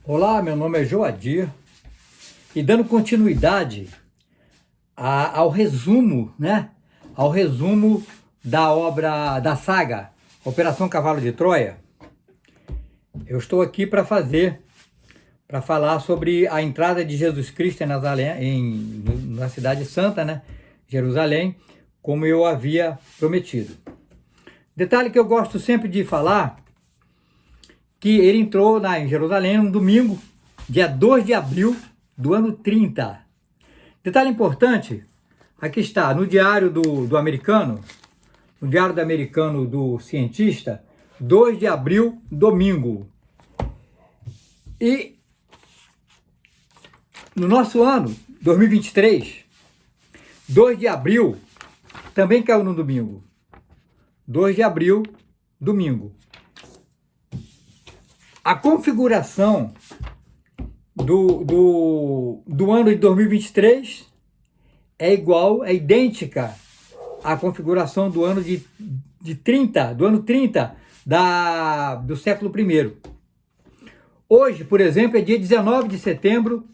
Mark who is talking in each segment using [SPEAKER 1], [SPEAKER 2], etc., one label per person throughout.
[SPEAKER 1] Olá, meu nome é Joadir e dando continuidade ao resumo, né? Ao resumo da obra, da saga Operação Cavalo de Troia, eu estou aqui para falar sobre a entrada de Jesus Cristo em Nazaré, na cidade santa, né? Jerusalém, como eu havia prometido. Detalhe que eu gosto sempre de falar, que ele entrou em Jerusalém no domingo, dia 2 de abril do ano 30. Detalhe importante, aqui está, no diário do americano, no diário do americano do cientista, 2 de abril, domingo. E no nosso ano, 2023, 2 de abril, também caiu no domingo. 2 de abril, domingo. A configuração do ano de 2023 é idêntica à configuração do ano do ano 30 do século I. Hoje, por exemplo, é dia 19 de setembro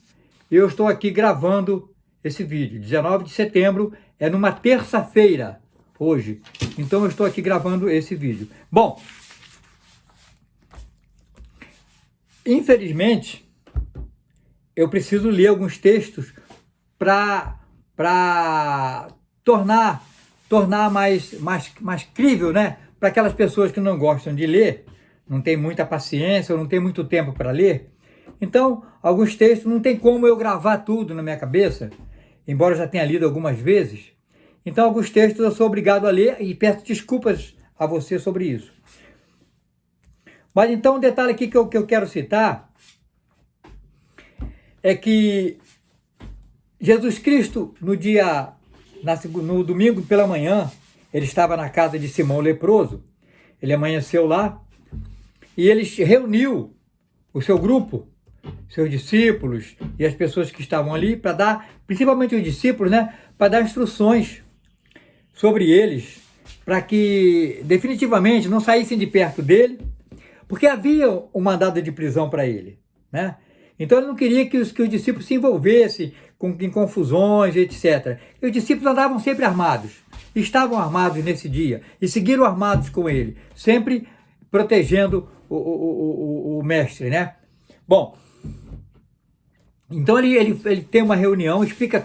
[SPEAKER 1] e eu estou aqui gravando esse vídeo. 19 de setembro é numa terça-feira, hoje. Então eu estou aqui gravando esse vídeo. Bom, infelizmente, eu preciso ler alguns textos para tornar mais crível, né? Para aquelas pessoas que não gostam de ler, não tem muita paciência, ou não tem muito tempo para ler. Então, alguns textos não tem como eu gravar tudo na minha cabeça, embora eu já tenha lido algumas vezes. Então, alguns textos eu sou obrigado a ler e peço desculpas a você sobre isso. Mas então, um detalhe aqui que eu quero citar é que Jesus Cristo, no domingo pela manhã, ele estava na casa de Simão leproso, ele amanheceu lá, e ele reuniu o seu grupo, seus discípulos e as pessoas que estavam ali, para dar, principalmente os discípulos, né, para dar instruções sobre eles, para que definitivamente não saíssem de perto dele, porque havia um mandado de prisão para ele, né? Então ele não queria que os discípulos se envolvessem em confusões, etc. E os discípulos andavam sempre armados, estavam armados nesse dia, e seguiram armados com ele, sempre protegendo o mestre, né? Bom, então ele tem uma reunião, explica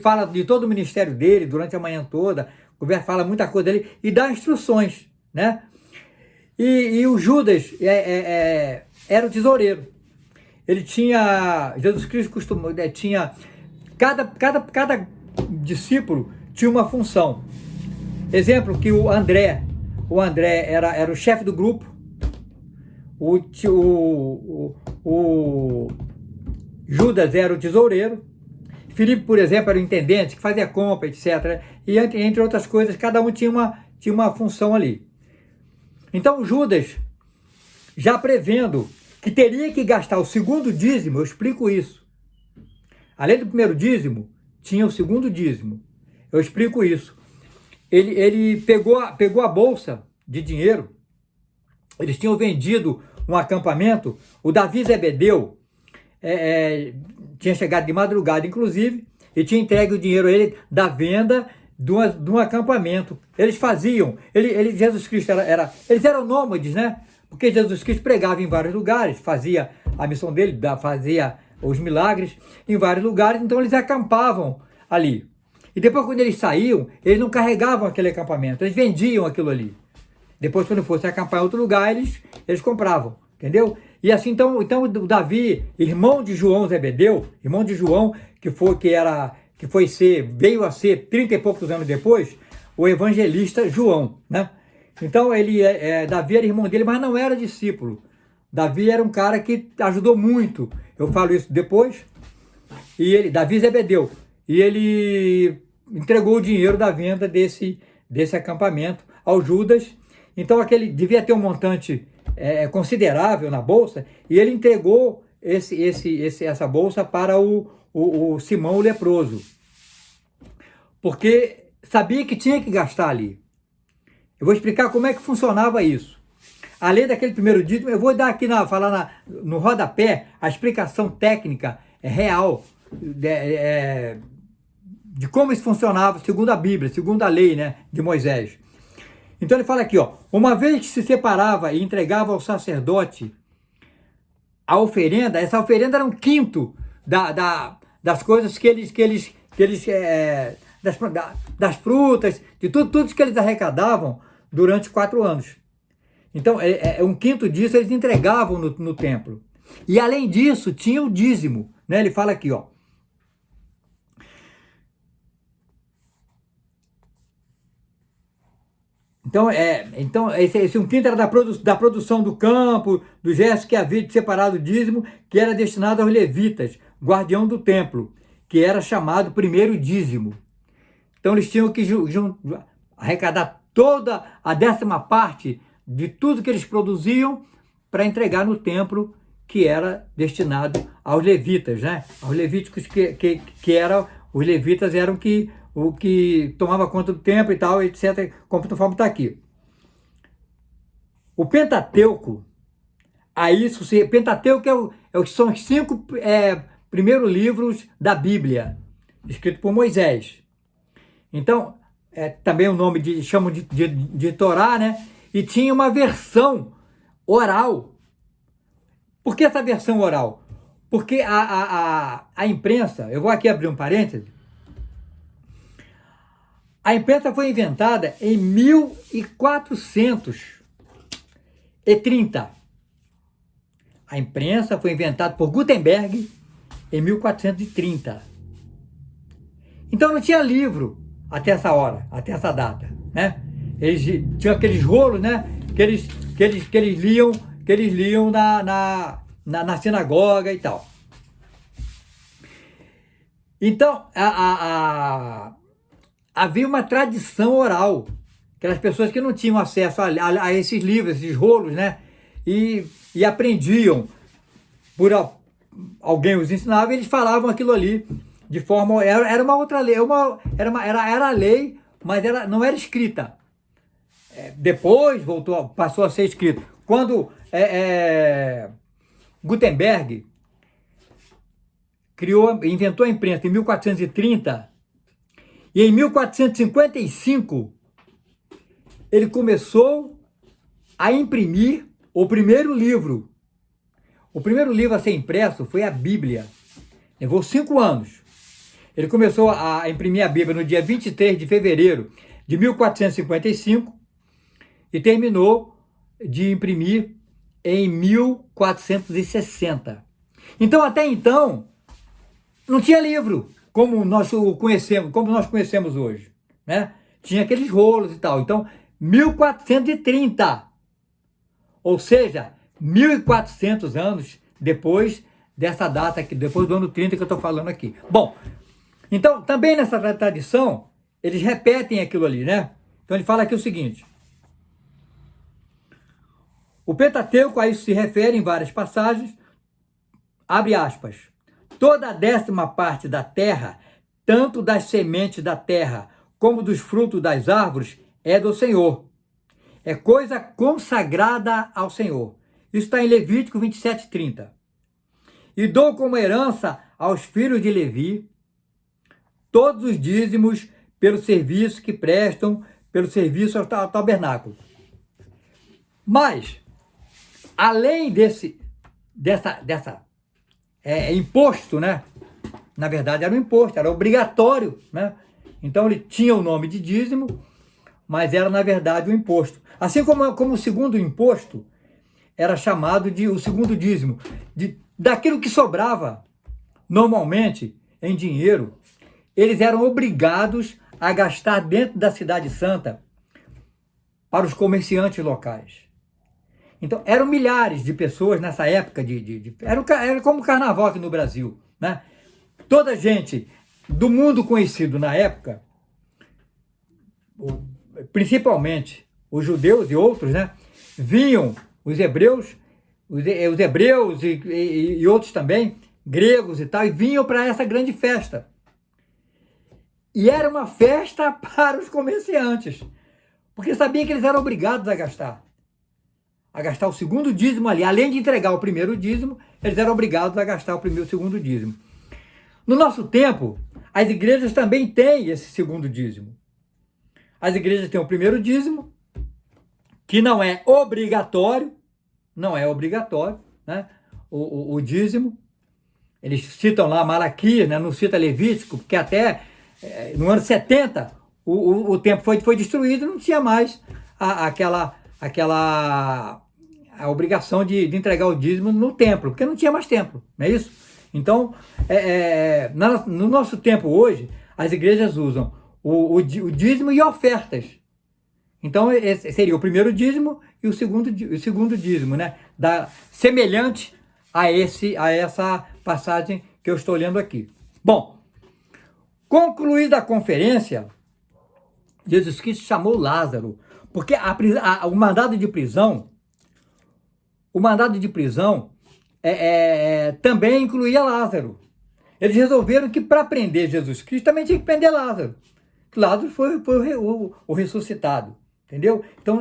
[SPEAKER 1] fala de todo o ministério dele durante a manhã toda, fala muita coisa dele e dá instruções, né? E o Judas era o tesoureiro. Ele tinha, Jesus Cristo tinha, cada discípulo tinha uma função. Exemplo, que o André era o chefe do grupo, o Judas era o tesoureiro, Filipe, por exemplo, era o intendente, que fazia compra, etc. E entre outras coisas, cada um tinha uma função ali. Então Judas, já prevendo que teria que gastar o segundo dízimo, eu explico isso. Além do primeiro dízimo, tinha o segundo dízimo. Eu explico isso. Ele pegou a bolsa de dinheiro, eles tinham vendido um acampamento, o Davi Zebedeu tinha chegado de madrugada, inclusive, e tinha entregue o dinheiro a ele da venda de um acampamento. Eles faziam, Jesus Cristo eles eram nômades, né? Porque Jesus Cristo pregava em vários lugares, fazia a missão dele, fazia os milagres em vários lugares, então eles acampavam ali. E depois, quando eles saíam, eles não carregavam aquele acampamento, eles vendiam aquilo ali. Depois, quando fosse acampar em outro lugar, eles compravam, entendeu? E assim, então o Davi, irmão de João Zebedeu, irmão de João, veio a ser 30 e poucos anos depois, o evangelista João, né? Então Davi era irmão dele, mas não era discípulo. Davi era um cara que ajudou muito. Eu falo isso depois. Davi Zebedeu. E ele entregou o dinheiro da venda desse acampamento ao Judas. Então aquele devia ter um montante considerável na bolsa, e ele entregou essa bolsa para o Simão leproso, porque sabia que tinha que gastar ali. Eu vou explicar como é que funcionava isso. além daquele primeiro dízimo, eu vou dar aqui, no rodapé, a explicação técnica real de como isso funcionava segundo a Bíblia, segundo a lei, né, de Moisés. Então ele fala aqui, ó, uma vez que se separava e entregava ao sacerdote a oferenda, essa oferenda era um quinto das coisas das frutas, de tudo que eles arrecadavam durante 4 anos. Então, um quinto disso eles entregavam no templo. E além disso, tinha o dízimo, né? Ele fala aqui, ó. Então esse um quinto era da produção do campo, do gesto que havia de separado o dízimo, que era destinado aos levitas, guardião do templo, que era chamado primeiro dízimo. Então eles tinham que arrecadar toda a 10ª parte de tudo que eles produziam para entregar no templo, que era destinado aos levitas, né? Aos levíticos os levitas eram o que tomava conta do templo e tal, etc., conforme está aqui. O Pentateuco, Pentateuco são os 5 primeiros livros da Bíblia, escritos por Moisés. Então, também o nome chamam de Torá, né? E tinha uma versão oral. Por que essa versão oral? Porque a imprensa, eu vou aqui abrir um parêntese, a imprensa foi inventada em 1430. A imprensa foi inventada por Gutenberg em 1430. Então não tinha livro até essa hora, até essa data, né? Eles tinham aqueles rolos, né? Que eles liam na sinagoga e tal. Então, havia uma tradição oral, aquelas pessoas que não tinham acesso a esses livros, esses rolos, né? E aprendiam, alguém os ensinava, e eles falavam aquilo ali de forma... Era uma outra lei, era a lei, mas não era escrita. Depois passou a ser escrito. Quando Gutenberg inventou a imprensa em 1430, e em 1455 ele começou a imprimir o primeiro livro. O primeiro livro a ser impresso foi a Bíblia. Levou 5 anos. Ele começou a imprimir a Bíblia no dia 23 de fevereiro de 1455 e terminou de imprimir em 1460. Então, até então, não tinha livro como nós conhecemos hoje, né? Tinha aqueles rolos e tal. Então, 1430, ou seja, 1400 anos depois dessa data aqui, depois do ano 30 que eu estou falando aqui. Bom, então, também nessa tradição, eles repetem aquilo ali, né? Então, ele fala aqui o seguinte: o Pentateuco a isso se refere em várias passagens, abre aspas, toda a 10ª parte da terra, tanto das sementes da terra como dos frutos das árvores, é do Senhor. É coisa consagrada ao Senhor. Isso está em Levítico 27:30. E dou como herança aos filhos de Levi todos os dízimos pelo serviço que prestam, pelo serviço ao tabernáculo. Mas, além dessa imposto, né? Na verdade era um imposto, era obrigatório, né? Então ele tinha o nome de dízimo, mas era na verdade um imposto. Assim como o segundo imposto era chamado de o segundo dízimo, daquilo que sobrava normalmente em dinheiro, eles eram obrigados a gastar dentro da cidade santa para os comerciantes locais. Então, eram milhares de pessoas nessa época, era como o carnaval aqui no Brasil, né? Toda gente do mundo conhecido na época, principalmente os judeus e outros, né? Vinham os hebreus e outros também, gregos e tal, e vinham para essa grande festa. E era uma festa para os comerciantes, porque sabiam que eles eram obrigados a gastar. a gastar o segundo dízimo ali. Além de entregar o primeiro dízimo, eles eram obrigados a gastar o segundo dízimo. No nosso tempo, as igrejas também têm esse segundo dízimo. As igrejas têm o primeiro dízimo, que não é obrigatório, né? O dízimo. Eles citam lá Malaquias, né? Não cita Levítico, porque até no ano 70 o templo foi destruído, não tinha mais a obrigação de entregar o dízimo no templo, porque não tinha mais templo, não é isso? Então, no nosso tempo hoje, as igrejas usam o dízimo e ofertas. Então, esse seria o primeiro dízimo e o segundo dízimo, né? Semelhante a essa passagem que eu estou lendo aqui. Bom, concluída a conferência, Jesus Cristo chamou Lázaro, porque o mandado de prisão também incluía Lázaro. Eles resolveram que para prender Jesus Cristo também tinha que prender Lázaro. Lázaro foi o ressuscitado, entendeu? Então,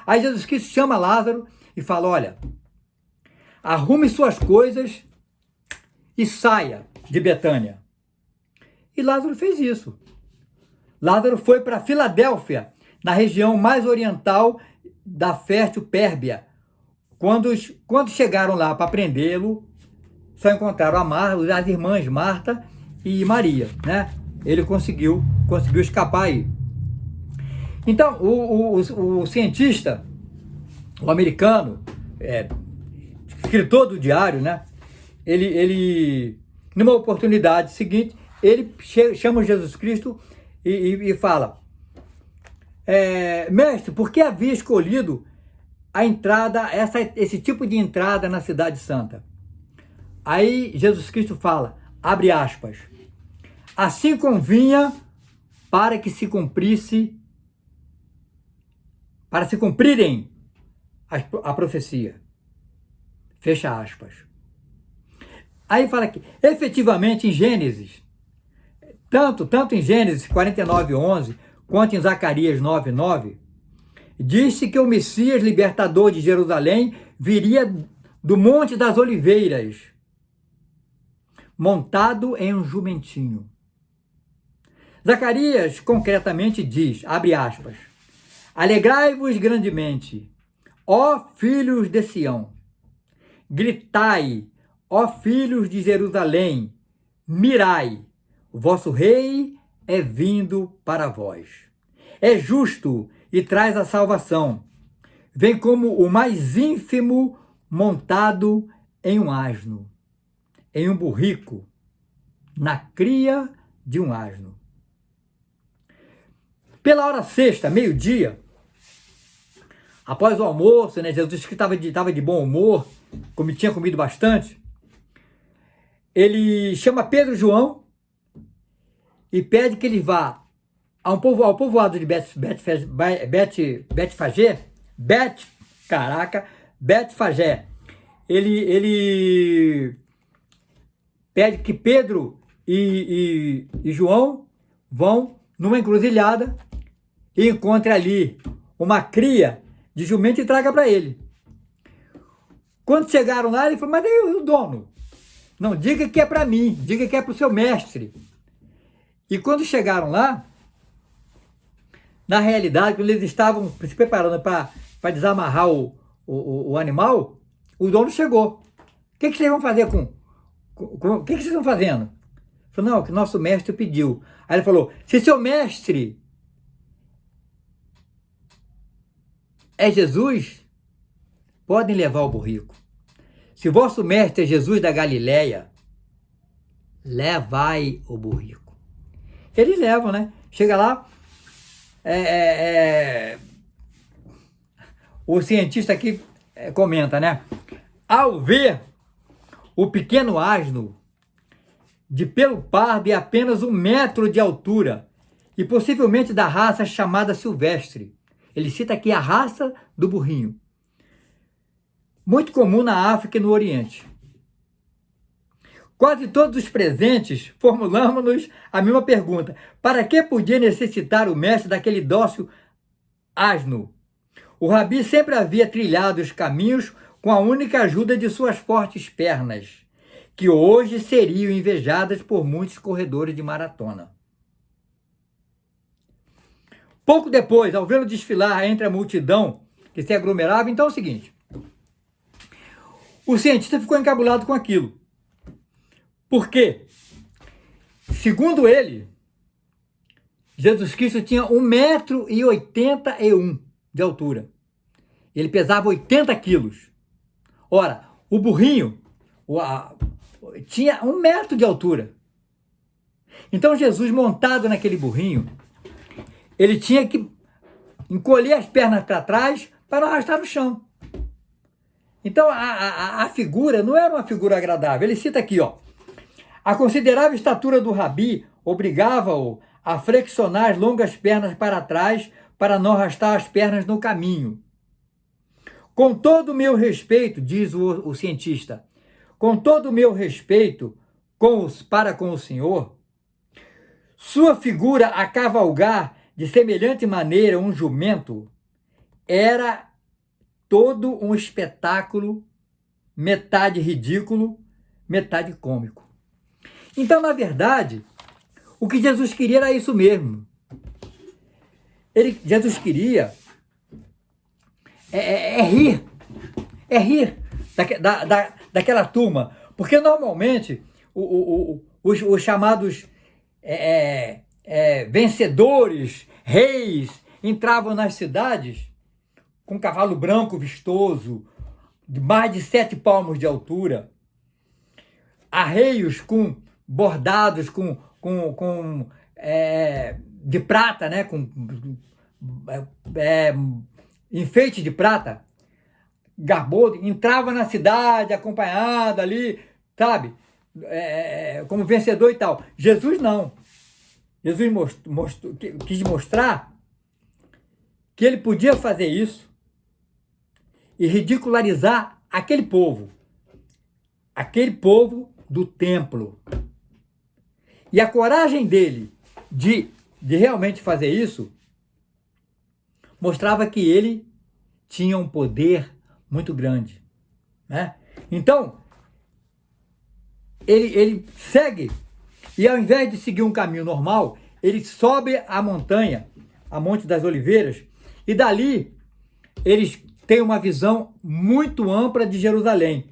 [SPEAKER 1] aí Jesus Cristo chama Lázaro e fala, olha, arrume suas coisas e saia de Betânia. E Lázaro fez isso. Lázaro foi para Filadélfia, na região mais oriental da fértil Pérbia. Quando chegaram lá para prendê-lo, só encontraram as irmãs Marta e Maria, né? Ele conseguiu escapar aí. Então, o cientista, o americano, escritor do diário, né? Ele numa oportunidade seguinte, ele chama Jesus Cristo e fala, mestre, por que havia escolhido a entrada, esse tipo de entrada na Cidade Santa? Aí Jesus Cristo fala, abre aspas, assim convinha para se cumprirem a profecia. Fecha aspas. Aí fala que, efetivamente, em Gênesis, tanto em Gênesis 49:11, quanto em Zacarias 9:9, diz-se que o Messias libertador de Jerusalém viria do Monte das Oliveiras, montado em um jumentinho. Zacarias, concretamente, diz, abre aspas, alegrai-vos grandemente, ó filhos de Sião, gritai, ó filhos de Jerusalém, mirai, o vosso rei é vindo para vós. É justo e traz a salvação. Vem como o mais ínfimo montado em um asno, em um burrico, na cria de um asno. Pela hora sexta, meio-dia, após o almoço, né, Jesus que estava de bom humor, como tinha comido bastante, ele chama Pedro e João e pede que ele vá ao povoado de Betfagé. Ele pede que Pedro e João vão numa encruzilhada e encontre ali uma cria de jumento e traga para ele. Quando chegaram lá, ele falou, mas aí o dono? Não, diga que é para mim, diga que é para o seu mestre. E quando chegaram lá, na realidade, quando eles estavam se preparando para desamarrar o animal, o dono chegou. O que vocês vão fazer o que vocês estão fazendo? Ele falou, não, o que nosso mestre pediu. Aí ele falou, se seu mestre é Jesus, podem levar o burrico. Se vosso mestre é Jesus da Galileia, levai o burrico. Eles levam, né? Chega lá, o cientista aqui comenta, né? Ao ver o pequeno asno de pelo pardo e apenas 1 metro de altura e possivelmente da raça chamada silvestre. Ele cita aqui a raça do burrinho. Muito comum na África e no Oriente. Quase todos os presentes formulamos-nos a mesma pergunta. Para que podia necessitar o mestre daquele dócil asno? O rabi sempre havia trilhado os caminhos com a única ajuda de suas fortes pernas, que hoje seriam invejadas por muitos corredores de maratona. Pouco depois, ao vê-lo desfilar entre a multidão que se aglomerava, então é o seguinte: o cientista ficou encabulado com aquilo. Por quê? Segundo ele, Jesus Cristo tinha 1,81 m de altura. Ele pesava 80 quilos. Ora, o burrinho tinha 1 metro de altura. Então Jesus, montado naquele burrinho, ele tinha que encolher as pernas para trás para não arrastar no chão. Então a figura não era uma figura agradável. Ele cita aqui, ó: a considerável estatura do rabi obrigava-o a flexionar as longas pernas para trás para não arrastar as pernas no caminho. Com todo o meu respeito, diz o cientista, com todo o meu respeito para com o senhor, sua figura a cavalgar de semelhante maneira um jumento era todo um espetáculo, metade ridículo, metade cômico. Então, na verdade, o que Jesus queria era isso mesmo. Jesus queria rir daquela turma, porque normalmente os chamados vencedores, reis, entravam nas cidades com um cavalo branco vistoso, de mais de 7 palmos de altura, arreios com bordados de prata, né, com enfeite de prata, garboso, entrava na cidade acompanhado ali, sabe, como vencedor e tal. Jesus não. Jesus quis mostrar que ele podia fazer isso e ridicularizar aquele povo do templo. E a coragem dele de realmente fazer isso mostrava que ele tinha um poder muito grande, né? Então, ele segue, e ao invés de seguir um caminho normal, ele sobe a montanha, a Monte das Oliveiras, e dali eles têm uma visão muito ampla de Jerusalém.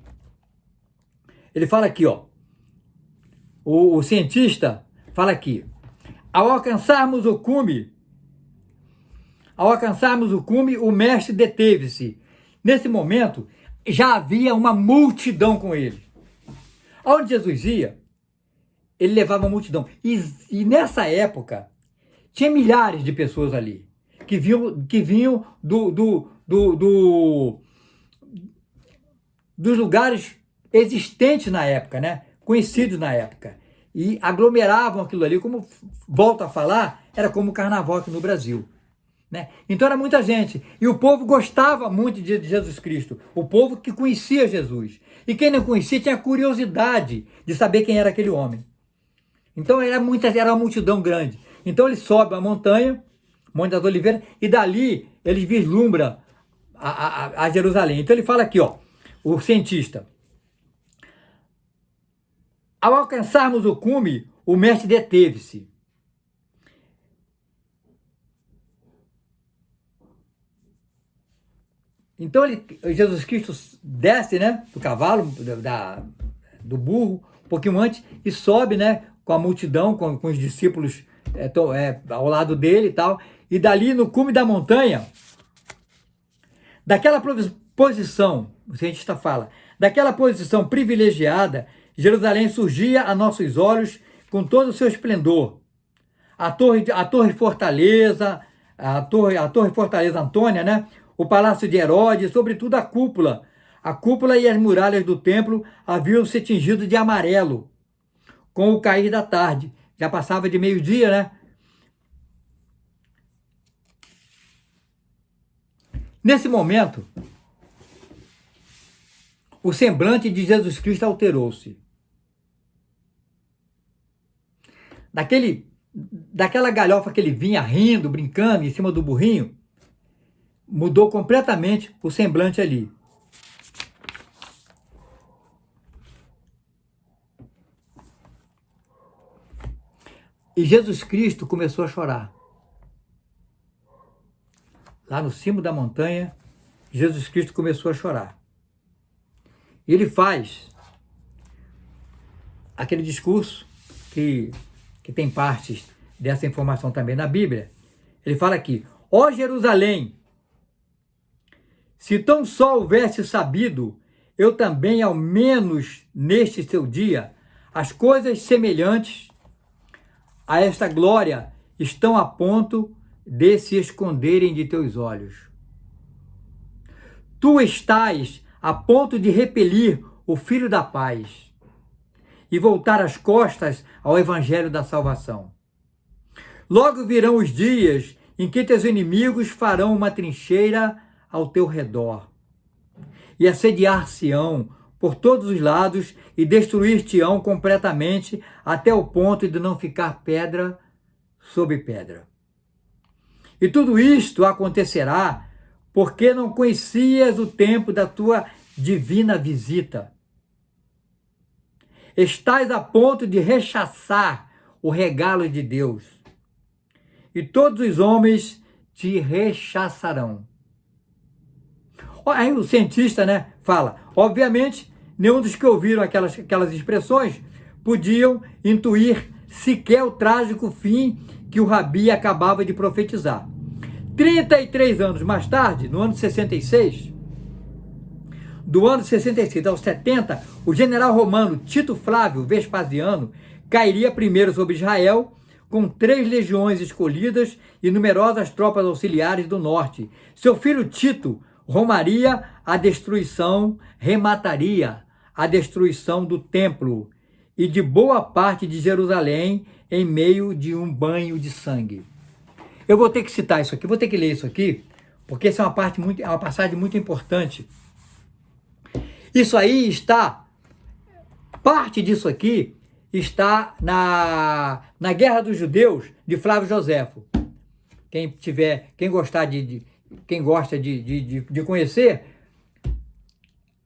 [SPEAKER 1] Ele fala aqui, ó, o cientista fala aqui: ao alcançarmos o cume, o mestre deteve-se. Nesse momento, já havia uma multidão com ele. Aonde Jesus ia, ele levava a multidão. E nessa época, tinha milhares de pessoas ali, que vinham dos lugares existentes na época, né? Conhecidos na época. E aglomeravam aquilo ali, como volto a falar, era como o carnaval aqui no Brasil, né? Então era muita gente. E o povo gostava muito de Jesus Cristo. O povo que conhecia Jesus. E quem não conhecia tinha curiosidade de saber quem era aquele homem. Então era uma multidão grande. Então ele sobe a montanha, Monte das Oliveiras, e dali ele vislumbra a Jerusalém. Então ele fala aqui, ó, o cientista: ao alcançarmos o cume, o mestre deteve-se. Então Jesus Cristo desce, né, do cavalo, do burro, um pouquinho antes, e sobe, né, com a multidão, com os discípulos ao lado dele e tal. E dali, no cume da montanha, daquela posição, o cientista fala, daquela posição privilegiada, Jerusalém surgia a nossos olhos com todo o seu esplendor. A torre Fortaleza, a torre Fortaleza Antônia, né? O palácio de Herodes, sobretudo a cúpula. A cúpula e as muralhas do templo haviam se tingido de amarelo com o cair da tarde. Já passava de meio-dia, né? Nesse momento, o semblante de Jesus Cristo alterou-se. Daquela galhofa que ele vinha rindo, brincando em cima do burrinho, mudou completamente o semblante ali. E Jesus Cristo começou a chorar. Lá no cimo da montanha, Jesus Cristo começou a chorar. E ele faz aquele discurso que tem partes dessa informação também na Bíblia. Ele fala aqui: ó Jerusalém, se tão só houvesse sabido, eu também, ao menos neste seu dia, as coisas semelhantes a esta glória estão a ponto de se esconderem de teus olhos. Tu estás a ponto de repelir o Filho da Paz e voltar as costas ao Evangelho da Salvação. Logo virão os dias em que teus inimigos farão uma trincheira ao teu redor e assediar-se-ão por todos os lados e destruir-te-ão completamente até o ponto de não ficar pedra sobre pedra. E tudo isto acontecerá porque não conhecias o tempo da tua divina visita. Estás a ponto de rechaçar o regalo de Deus, e todos os homens te rechaçarão. Aí o cientista, fala, obviamente, nenhum dos que ouviram aquelas expressões podiam intuir sequer o trágico fim que o Rabi acabava de profetizar. 33 anos mais tarde, no ano 66, do ano 66 aos 70, o general romano Tito Flávio Vespasiano cairia primeiro sobre Israel, com 3 legiões escolhidas e numerosas tropas auxiliares do norte. Seu filho Tito remataria a destruição do templo e de boa parte de Jerusalém em meio de um banho de sangue. Eu vou ter que citar isso aqui, vou ter que ler isso aqui, porque essa é uma passagem muito importante. Isso aí parte disso aqui está na Guerra dos Judeus de Flávio Joséfo. Quem gosta de conhecer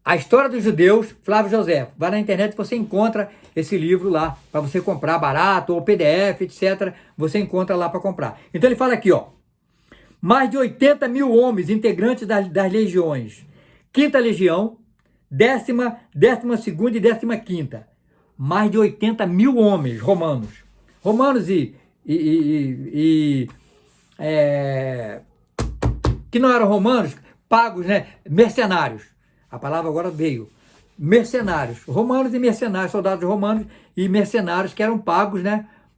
[SPEAKER 1] a história dos judeus, Flávio Joséfo, vai na internet e você encontra esse livro lá, para você comprar barato, ou PDF, etc. Você encontra lá para comprar. Então ele fala aqui, mais de 80 mil homens integrantes das legiões, 5ª Legião, 10ª, 12ª e 15ª. Mais de 80 mil homens romanos. Romanos que não eram romanos, pagos, mercenários. A palavra agora veio. Mercenários. Romanos e mercenários, soldados romanos e mercenários que eram pagos,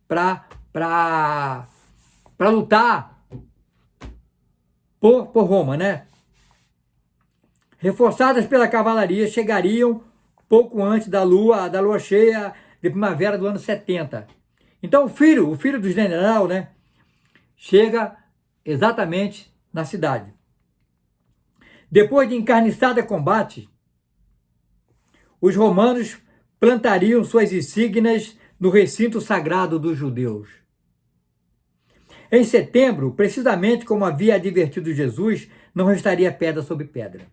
[SPEAKER 1] para lutar por Roma, Reforçadas pela cavalaria, chegariam pouco antes da lua cheia de primavera do ano 70. Então o filho do general, chega exatamente na cidade. Depois de encarniçado combate, os romanos plantariam suas insígnias no recinto sagrado dos judeus. Em setembro, precisamente como havia advertido Jesus, não restaria pedra sobre pedra.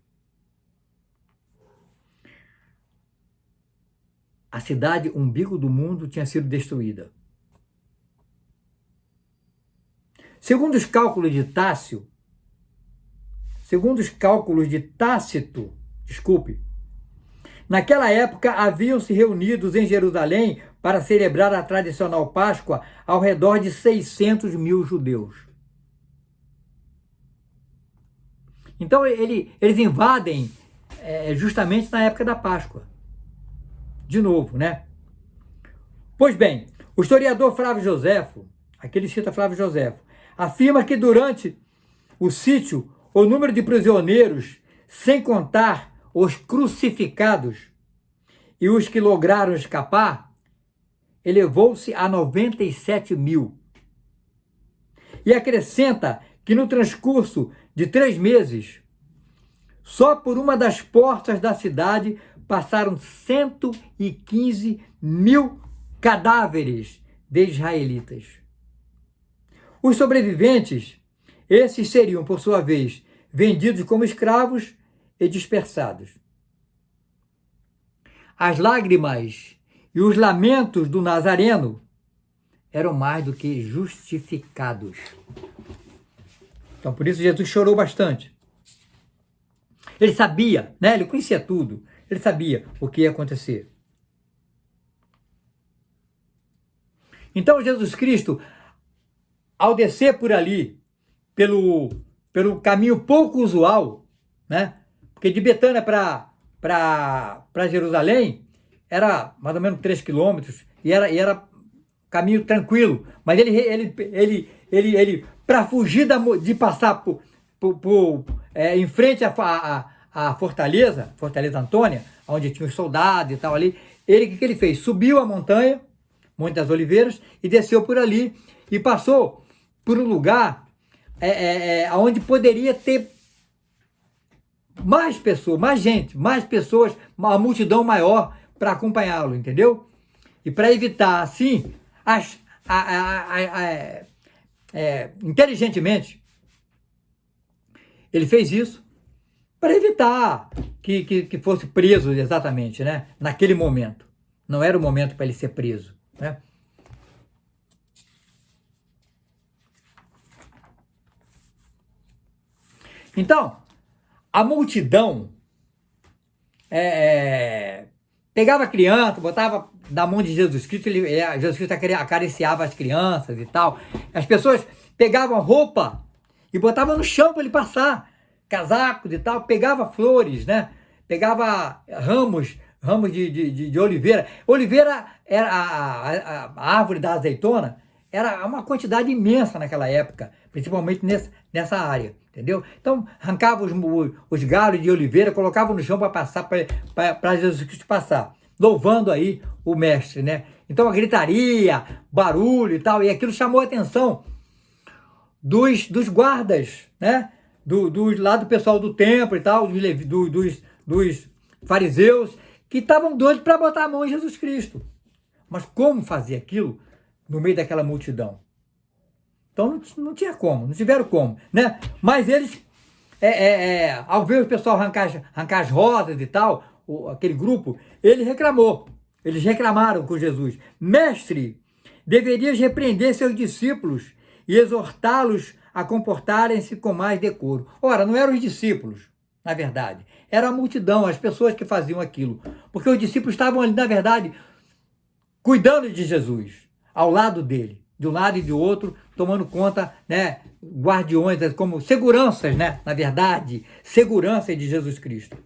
[SPEAKER 1] A cidade, umbigo do mundo, tinha sido destruída. Segundo os cálculos de Tácito, naquela época haviam-se reunidos em Jerusalém para celebrar a tradicional Páscoa ao redor de 600 mil judeus. Então eles invadem justamente na época da Páscoa. De novo, Pois bem, o historiador Flávio Joséfo, aqui ele cita Flávio Joséfo, afirma que durante o sítio, o número de prisioneiros, sem contar os crucificados e os que lograram escapar, elevou-se a 97 mil. E acrescenta que no transcurso de 3 meses, só por uma das portas da cidade passaram 115 mil cadáveres de israelitas. Os sobreviventes, esses seriam, por sua vez, vendidos como escravos e dispersados. As lágrimas e os lamentos do Nazareno eram mais do que justificados. Então, por isso, Jesus chorou bastante. Ele sabia, né? Ele conhecia tudo. Ele sabia o que ia acontecer. Então, Jesus Cristo, ao descer por ali, pelo caminho pouco usual, né? Porque de Betânia para Jerusalém era mais ou menos 3 quilômetros e era caminho tranquilo. Mas ele para fugir de passar em frente à Fortaleza Antônia, onde tinha os soldados e tal ali, o que ele fez? Subiu a montanha, Monte das Oliveiras, e desceu por ali e passou por um lugar onde poderia ter mais pessoas, mais gente, mais pessoas, uma multidão maior para acompanhá-lo, entendeu? E para evitar, assim, inteligentemente, ele fez isso para evitar que fosse preso exatamente, né? Naquele momento. Não era o momento para ele ser preso, né? Então, a multidão pegava a criança, botava na mão de Jesus Cristo, Jesus Cristo acariciava as crianças e tal. As pessoas pegavam roupa e botavam no chão para ele passar, casacos e tal, pegava flores, né? Pegava ramos de oliveira. Oliveira era a árvore da azeitona, era uma quantidade imensa naquela época, principalmente nessa área, entendeu? Então, arrancava os galhos de oliveira, colocava no chão para passar, para Jesus Cristo passar, louvando aí o mestre, né? Então, a gritaria, barulho e tal, e aquilo chamou a atenção dos guardas, né? Lá do pessoal do templo e tal, dos fariseus, que estavam doidos para botar a mão em Jesus Cristo. Mas como fazer aquilo no meio daquela multidão? Então não tinha como, não tiveram como, né? Mas eles, ao ver o pessoal arrancar as rosas e tal, aquele grupo, eles reclamaram com Jesus: Mestre, deverias repreender seus discípulos e exortá-los a comportarem-se com mais decoro. Ora, não eram os discípulos, na verdade, era a multidão, as pessoas que faziam aquilo, porque os discípulos estavam ali, na verdade, cuidando de Jesus, ao lado dele, de um lado e de outro, tomando conta, né, guardiões, como seguranças, né, na verdade, segurança de Jesus Cristo,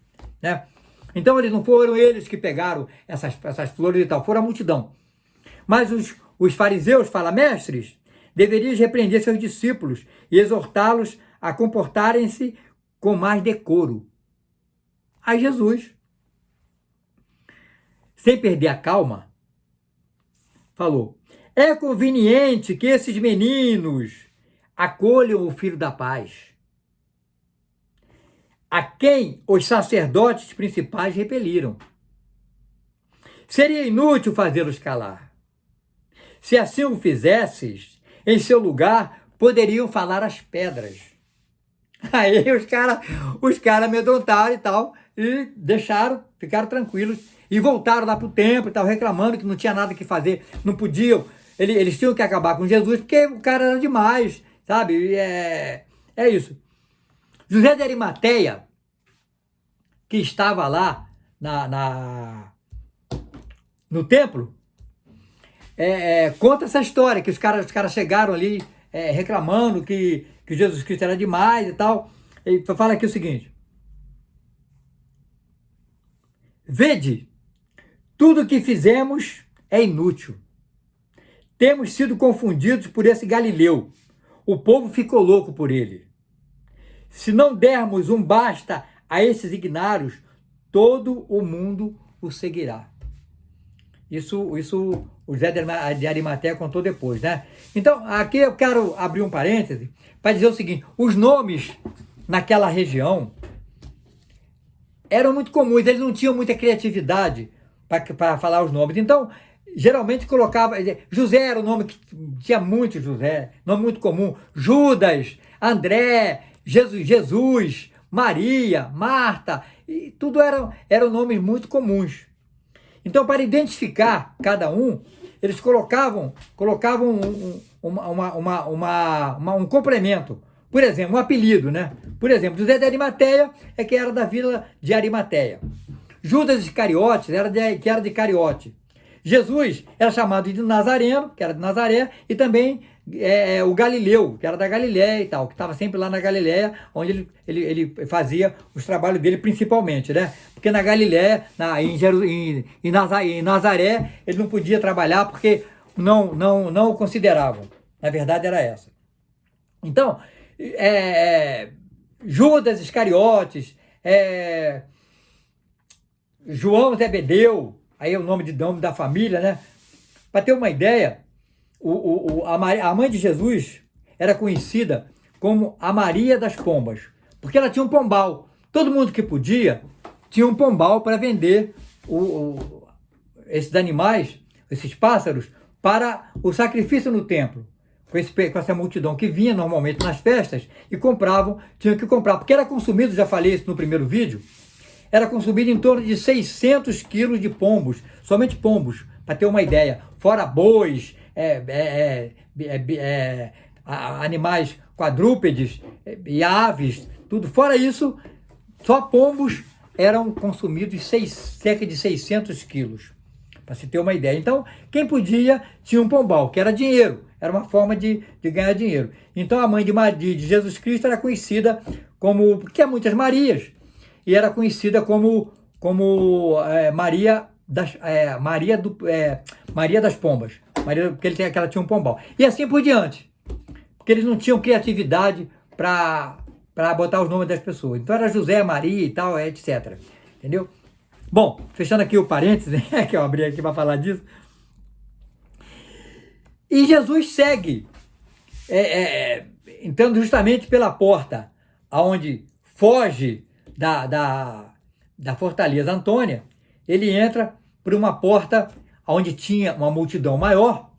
[SPEAKER 1] né? Então não foram eles que pegaram essas flores e tal, foram a multidão. Mas os fariseus falam: mestres, deverias repreender seus discípulos e exortá-los a comportarem-se com mais decoro. Aí Jesus, sem perder a calma, falou: é conveniente que esses meninos acolham o Filho da Paz, a quem os sacerdotes principais repeliram. Seria inútil fazê-los calar. Se assim o fizesses, em seu lugar poderiam falar as pedras. Aí os cara amedrontaram e tal, e ficaram tranquilos, e voltaram lá para o templo e tal, reclamando que não tinha nada que fazer, não podiam, eles tinham que acabar com Jesus, porque o cara era demais, sabe? É isso. José de Arimateia, que estava lá no templo, conta essa história, que os caras chegaram ali reclamando que Jesus Cristo era demais e tal. Ele fala aqui o seguinte: vede, tudo que fizemos é inútil. Temos sido confundidos por esse Galileu. O povo ficou louco por ele. Se não dermos um basta a esses ignários, todo o mundo o seguirá. Isso o José de Arimateia contou depois, né? Então, aqui eu quero abrir um parêntese para dizer o seguinte: os nomes naquela região eram muito comuns, eles não tinham muita criatividade para falar os nomes. Então, geralmente colocava... José era um nome que tinha muito José, nome muito comum. Judas, André Jesus, Maria, Marta, e tudo eram nomes muito comuns. Então, para identificar cada um, eles colocavam um complemento. Por exemplo, um apelido, né? Por exemplo, José de Arimateia é que era da vila de Arimateia. Judas Iscariotes que era de Cariote. Jesus era chamado de Nazareno, que era de Nazaré, e também o Galileu, que era da Galiléia e tal, que estava sempre lá na Galiléia, onde ele fazia os trabalhos dele principalmente, né? Porque na Galiléia, em Nazaré, ele não podia trabalhar porque não o consideravam. Na verdade, era essa. Então, Judas Iscariotes, João Zebedeu, aí é o nome da família, né? Para ter uma ideia, a mãe de Jesus era conhecida como a Maria das Pombas, porque ela tinha um pombal. Todo mundo que podia tinha um pombal para vender esses animais, esses pássaros, para o sacrifício no templo. Com essa multidão que vinha normalmente nas festas e tinham que comprar, porque era consumido, já falei isso no primeiro vídeo, era consumido em torno de 600 quilos de pombos, somente pombos, para ter uma ideia, fora bois, animais quadrúpedes e aves, tudo. Fora isso, só pombos eram consumidos cerca de 600 quilos, para se ter uma ideia. Então, quem podia tinha um pombal, que era dinheiro, era uma forma de ganhar dinheiro. Então, a mãe de Jesus Cristo era conhecida porque há muitas Marias, e era conhecida como Maria das Pombas, porque ela tinha um pombal. E assim por diante, porque eles não tinham criatividade para botar os nomes das pessoas. Então era José, Maria e tal, etc. Entendeu? Bom, fechando aqui o parênteses, né, que eu abri aqui para falar disso. E Jesus segue, entrando justamente pela porta, aonde foge da Fortaleza Antônia, ele entra por uma porta onde tinha uma multidão maior,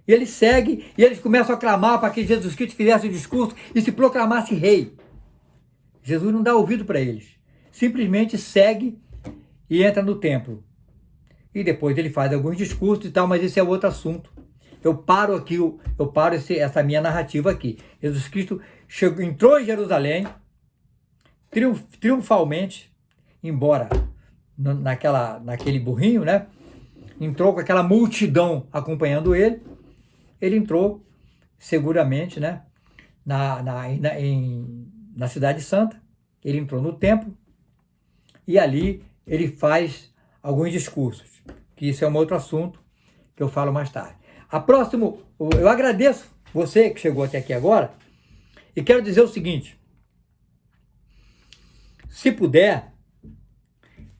[SPEAKER 1] e ele segue, e eles começam a clamar para que Jesus Cristo fizesse o discurso e se proclamasse rei. Jesus não dá ouvido para eles, simplesmente segue e entra no templo. E depois ele faz alguns discursos e tal, mas esse é outro assunto. Eu paro essa minha narrativa aqui. Jesus Cristo entrou em Jerusalém, triunfalmente, embora naquele burrinho, né? Entrou com aquela multidão acompanhando ele. Ele entrou seguramente, né? Na Cidade Santa. Ele entrou no templo e ali ele faz alguns discursos, que isso é um outro assunto que eu falo mais tarde. Eu agradeço você que chegou até aqui agora e quero dizer o seguinte: se puder,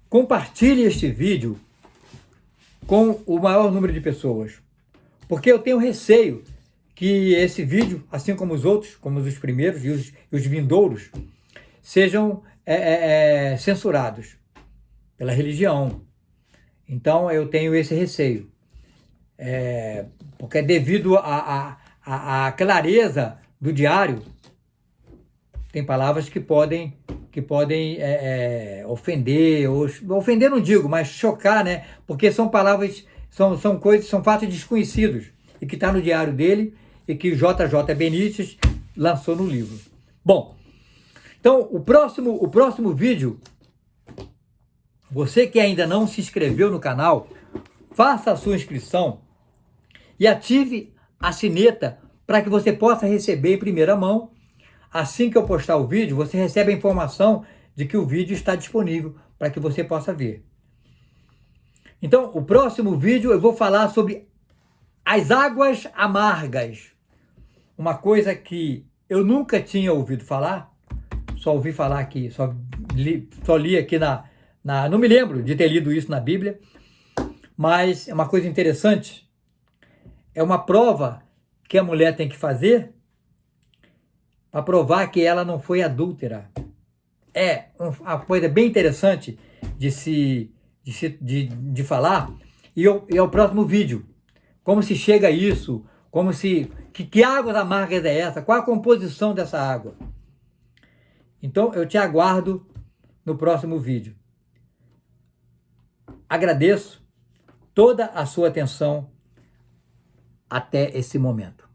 [SPEAKER 1] compartilhe este vídeo com o maior número de pessoas, porque eu tenho receio que esse vídeo, assim como os outros, como os primeiros e os vindouros, sejam censurados pela religião. Então eu tenho esse receio, porque devido à clareza do diário, tem palavras que podem ofender, ofender não digo, mas chocar, né? Porque são palavras, são coisas, são fatos desconhecidos e que está no diário dele e que o JJ Benítez lançou no livro. Bom, então o próximo vídeo, você que ainda não se inscreveu no canal, faça a sua inscrição e ative a sineta para que você possa receber em primeira mão. Assim que eu postar o vídeo, você recebe a informação de que o vídeo está disponível para que você possa ver. Então, o próximo vídeo eu vou falar sobre as águas amargas. Uma coisa que eu nunca tinha ouvido falar, só ouvi falar aqui, só li aqui não me lembro de ter lido isso na Bíblia, mas é uma coisa interessante. É uma prova que a mulher tem que fazer para provar que ela não foi adúltera. É uma coisa bem interessante de falar. E é o próximo vídeo. Como se chega a isso? Que águas amargas é essa? Qual a composição dessa água? Então, eu te aguardo no próximo vídeo. Agradeço toda a sua atenção até esse momento.